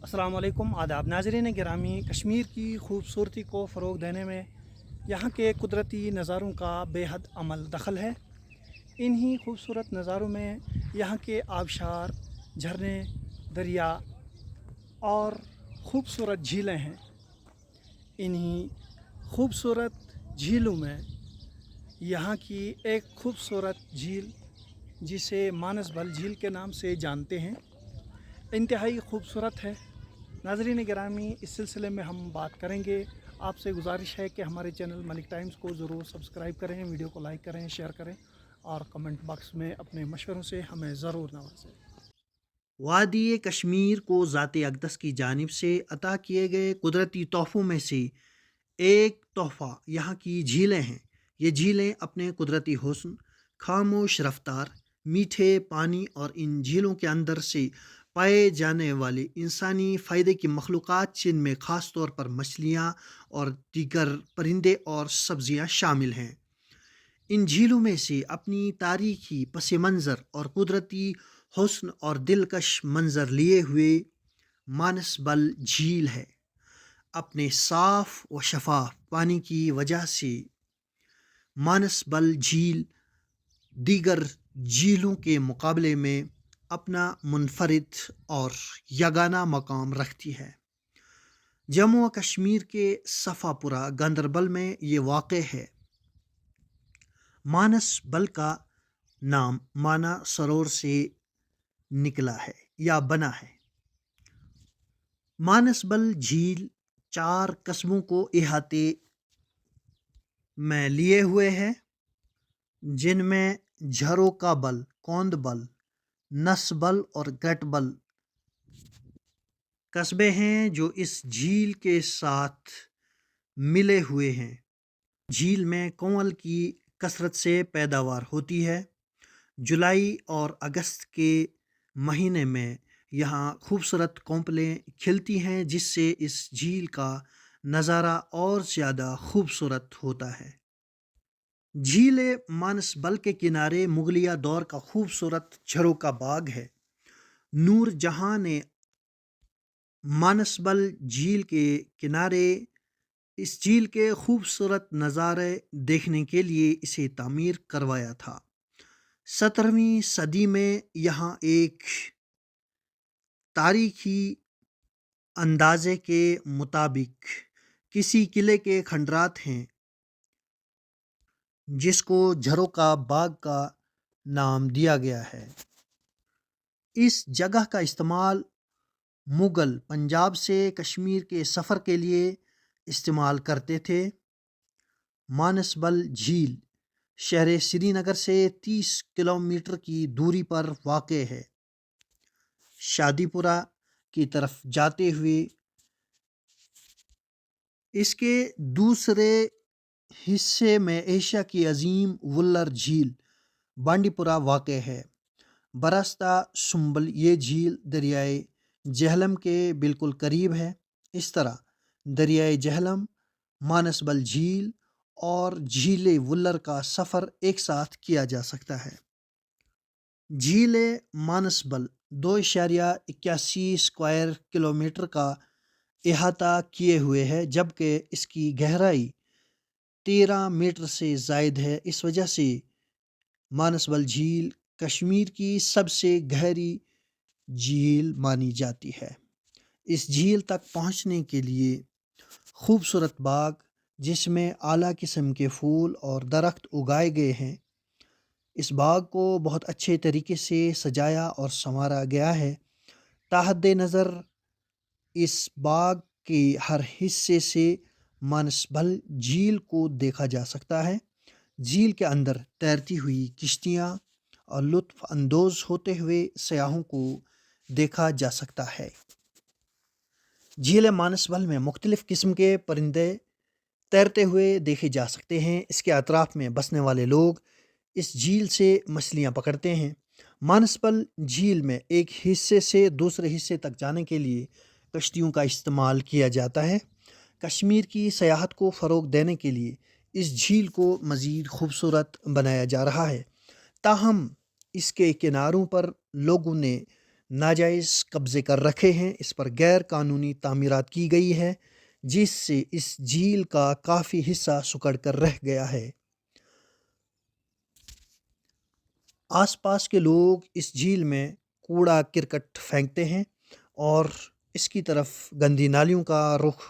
अस्सलाम वालेकुम आदाब नाज़रीन गिरामी। कश्मीर की खूबसूरती को फ़रोग़ देने में यहाँ के कुदरती नज़ारों का बेहद अमल दखल है। इन्हीं खूबसूरत नज़ारों में यहाँ के आबशार, झरने, दरिया और ख़ूबसूरत झीलें हैं। इन्हीं खूबसूरत झीलों में यहाँ की एक खूबसूरत झील जिसे मानसबल झील के नाम से जानते हैं, इंतहाई खूबसूरत है। नाज़रीन गिरामी, इस सिलसिले में हम बात करेंगे। आपसे गुजारिश है कि हमारे चैनल मलिक टाइम्स को ज़रूर सब्सक्राइब करें, वीडियो को लाइक करें, शेयर करें और कमेंट बॉक्स में अपने मशवरों से हमें ज़रूर नवाजें। वादी कश्मीर को ज़ात अक़दस की जानिब से अता किए गए कुदरती तोहफ़ों में से एक तोहफ़ा यहाँ की झीलें हैं। ये झीलें अपने कुदरती हुस्न, खामोश रफ्तार, मीठे पानी और इन झीलों के अंदर से पाए जाने वाले इंसानी फ़ायदे की मखलूक़ात, जिनमें ख़ास तौर पर मछलियाँ और दीगर परिंदे और सब्ज़ियाँ शामिल हैं। इन झीलों में से अपनी तारीखी पस मंज़र और कुदरती हुस्न और दिलकश मंज़र लिए हुए मानसबल झील है। अपने साफ़ व शफाफ पानी की वजह से मानसबल झील दीगर झीलों के मुकाबले में अपना मुनफरिद और यगाना मकाम रखती है। जम्मू व कश्मीर के सफ़ापुरा गांदरबल में ये वाक़ है। मानसबल का नाम माना सरोवर से निकला है या बना है। मानसबल झील 4 कस्बों को इहाते में लिए हुए है, जिनमें झरोका बल, कौंदबल, नसबल और गटबल कस्बे हैं जो इस झील के साथ मिले हुए हैं। झील में कंवल की कसरत से पैदावार होती है। जुलाई और अगस्त के महीने में यहाँ खूबसूरत कोंपलें खिलती हैं, जिससे इस झील का नज़ारा और ज़्यादा खूबसूरत होता है। झील मानसबल के किनारे मुगलिया दौर का खूबसूरत झरोका बाग है। नूर जहाँ ने मानसबल झील के किनारे इस झील के खूबसूरत नज़ारे देखने के लिए इसे तामीर करवाया था। 17वीं सदी में यहाँ एक तारीखी अंदाजे के मुताबिक किसी किले के खंडरात हैं, जिसको झरोका बाग का नाम दिया गया है। इस जगह का इस्तेमाल मुग़ल पंजाब से कश्मीर के सफ़र के लिए इस्तेमाल करते थे। मानसबल झील शहर श्रीनगर से 30 किलोमीटर की दूरी पर वाक़ है। शादीपुरा की तरफ जाते हुए इसके दूसरे हिस्से में एशिया की अजीम वुल्लर झील बांडीपुरा वाक़ है। बरस्ता सुंबल ये झील दरियाए जहलम के बिल्कुल करीब है। इस तरह दरियाए जहलम, मानसबल झील और झीले वुल्लर का सफ़र एक साथ किया जा सकता है। झील मानसबल 2.81 स्क्वायर किलोमीटर का अहाता किए हुए है, जबकि इसकी गहराई 13 मीटर से ज़ायद है। इस वजह से मानसबल झील कश्मीर की सबसे गहरी झील मानी जाती है। इस झील तक पहुंचने के लिए खूबसूरत बाग, जिसमें आला किस्म के फूल और दरख्त उगाए गए हैं, इस बाग को बहुत अच्छे तरीके से सजाया और संवारा गया है। ताहद नज़र इस बाग के हर हिस्से से मानसबल झील को देखा जा सकता है। झील के अंदर तैरती हुई किश्तियाँ और लुत्फ़ अंदोज़ होते हुए सयाहों को देखा जा सकता है। झील मानसबल में मुख्तलिफ़ किस्म के परिंदे तैरते हुए देखे जा सकते हैं। इसके अतराफ़ में बसने वाले लोग इस झील से मछलियाँ पकड़ते हैं। मानसबल झील में एक हिस्से से दूसरे हिस्से तक जाने के लिए कश्तियों का इस्तेमाल किया जाता है। कश्मीर की सयाहत को फ़रोग़ देने के लिए इस झील को मज़ीद खूबसूरत बनाया जा रहा है। ताहम इसके किनारों पर लोगों ने ناجائز قبضے کر رکھے ہیں، اس پر غیر قانونی تعمیرات کی گئی ہے، جس سے اس جھیل کا کافی حصہ سکڑ کر رہ گیا ہے۔ آس پاس کے لوگ اس جھیل میں کوڑا کرکٹ پھینکتے ہیں اور اس کی طرف گندی نالیوں کا رخ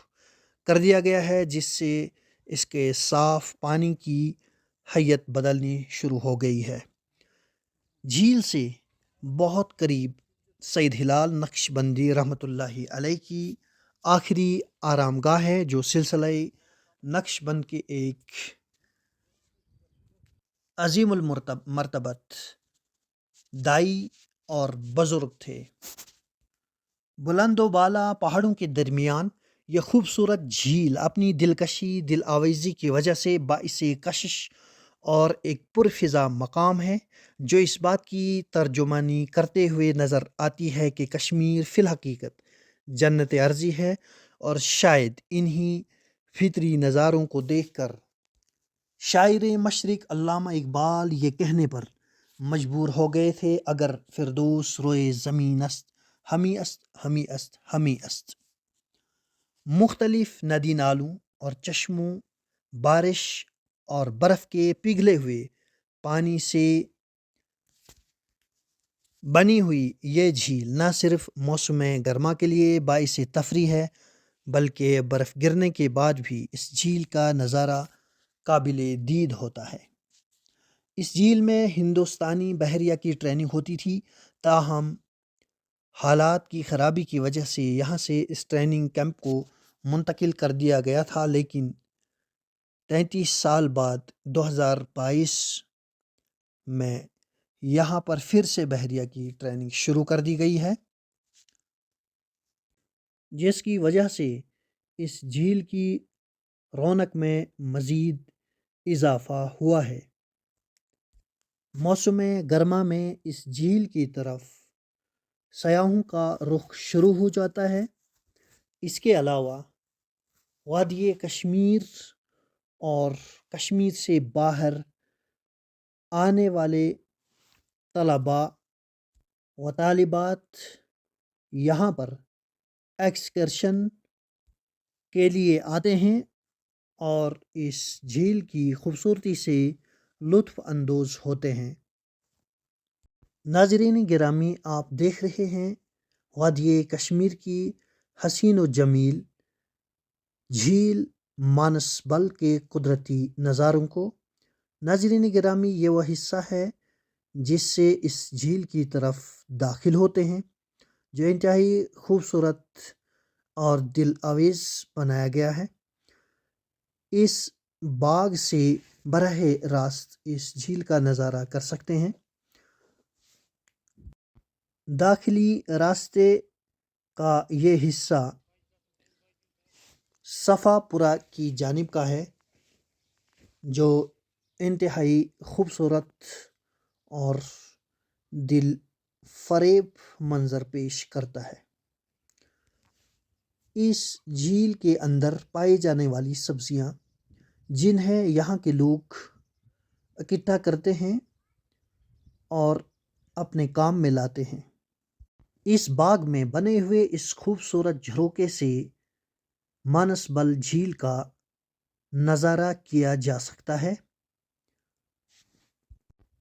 کر دیا گیا ہے، جس سے اس کے صاف پانی کی حیت بدلنی شروع ہو گئی ہے۔ جھیل سے بہت قریب سید ہلال نقش بندی رحمۃ اللہ علیہ کی آخری آرام گاہ ہے، جو سلسلہ نقش بند کے ایک عظیم المرتبت دائی اور بزرگ تھے۔ بلند و بالا پہاڑوں کے درمیان یہ خوبصورت جھیل اپنی دلکشی، دل آویزی کی وجہ سے باعث کشش اور ایک پرفضا مقام ہے، جو اس بات کی ترجمانی کرتے ہوئے نظر آتی ہے کہ کشمیر فی الحقیقت جنت ارضی ہے، اور شاید انہی فطری نظاروں کو دیکھ کر شاعر مشرق علامہ اقبال یہ کہنے پر مجبور ہو گئے تھے، اگر فردوس روئے زمین است ہمی است ہمی است ہمی است۔ مختلف ندی نالوں اور چشموں، بارش اور برف کے پگھلے ہوئے پانی سے بنی ہوئی یہ جھیل نہ صرف موسم گرما کے لیے باعث تفریح ہے، بلکہ برف گرنے کے بعد بھی اس جھیل کا نظارہ قابل دید ہوتا ہے۔ اس جھیل میں ہندوستانی بحریہ کی ٹریننگ ہوتی تھی، تاہم حالات کی خرابی کی وجہ سے یہاں سے اس ٹریننگ کیمپ کو منتقل کر دیا گیا تھا، لیکن 33 سال بعد 2022 میں یہاں پر پھر سے بحریہ کی ٹریننگ شروع کر دی گئی ہے، جس کی وجہ سے اس جھیل کی رونق میں مزید اضافہ ہوا ہے۔ موسم گرما میں اس جھیل کی طرف سیاحوں کا رخ شروع ہو جاتا ہے۔ اس کے علاوہ وادی کشمیر اور کشمیر سے باہر آنے والے طلباء و طالبات یہاں پر ایکسکرشن کے لیے آتے ہیں اور اس جھیل کی خوبصورتی سے لطف اندوز ہوتے ہیں۔ ناظرین گرامی، آپ دیکھ رہے ہیں وادی کشمیر کی حسین و جمیل جھیل مانس بل کے قدرتی نظاروں کو۔ ناظرین گرامی، یہ وہ حصہ ہے جس سے اس جھیل کی طرف داخل ہوتے ہیں، جو انتہائی خوبصورت اور دل آویز بنایا گیا ہے۔ اس باغ سے براہ راست اس جھیل کا نظارہ کر سکتے ہیں۔ داخلی راستے کا یہ حصہ صفا پورہ کی جانب کا ہے، جو انتہائی خوبصورت اور دل فریب منظر پیش کرتا ہے۔ اس جھیل کے اندر پائی جانے والی سبزیاں، جنہیں یہاں کے لوگ اکٹھا کرتے ہیں اور اپنے کام میں لاتے ہیں، اس باغ میں بنے ہوئے اس خوبصورت جھروکے سے مانس بل جھیل کا نظارہ کیا جا سکتا ہے۔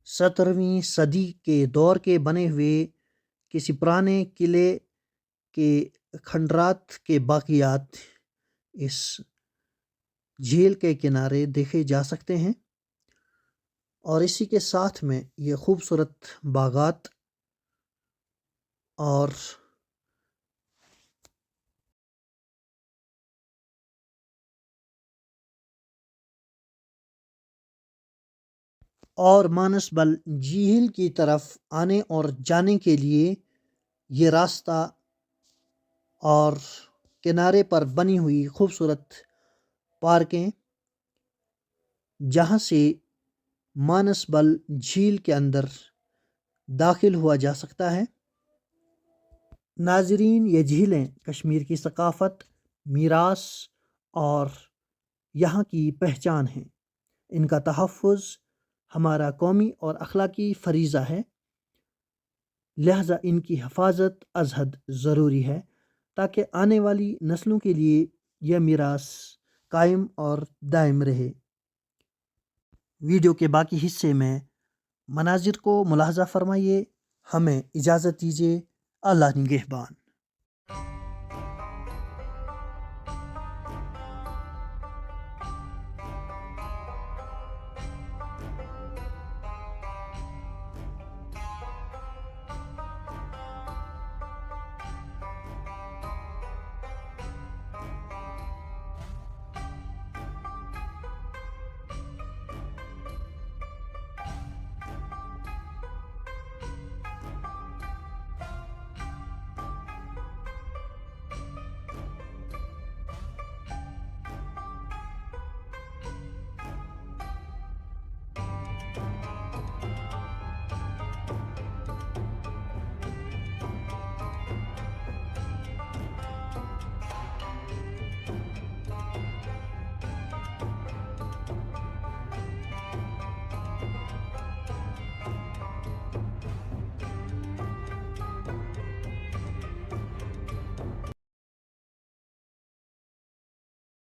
17ویں صدی کے دور کے بنے ہوئے کسی پرانے قلعے کے کھنڈرات کے باقیات اس جھیل کے کنارے دیکھے جا سکتے ہیں، اور اسی کے ساتھ میں یہ خوبصورت باغات اور مانس بل جھیل کی طرف آنے اور جانے کے لیے یہ راستہ اور کنارے پر بنی ہوئی خوبصورت پارکیں، جہاں سے مانس بل جھیل کے اندر داخل ہوا جا سکتا ہے۔ ناظرین، یہ جھیلیں کشمیر کی ثقافت، میراث اور یہاں کی پہچان ہیں۔ ان کا تحفظ ہمارا قومی اور اخلاقی فریضہ ہے۔ لہٰذا ان کی حفاظت از حد ضروری ہے تاکہ آنے والی نسلوں کے لیے یہ میراث قائم اور دائم رہے۔ ویڈیو کے باقی حصے میں مناظر کو ملاحظہ فرمائیے۔ ہمیں اجازت دیجیے۔ اللہ نگہبان۔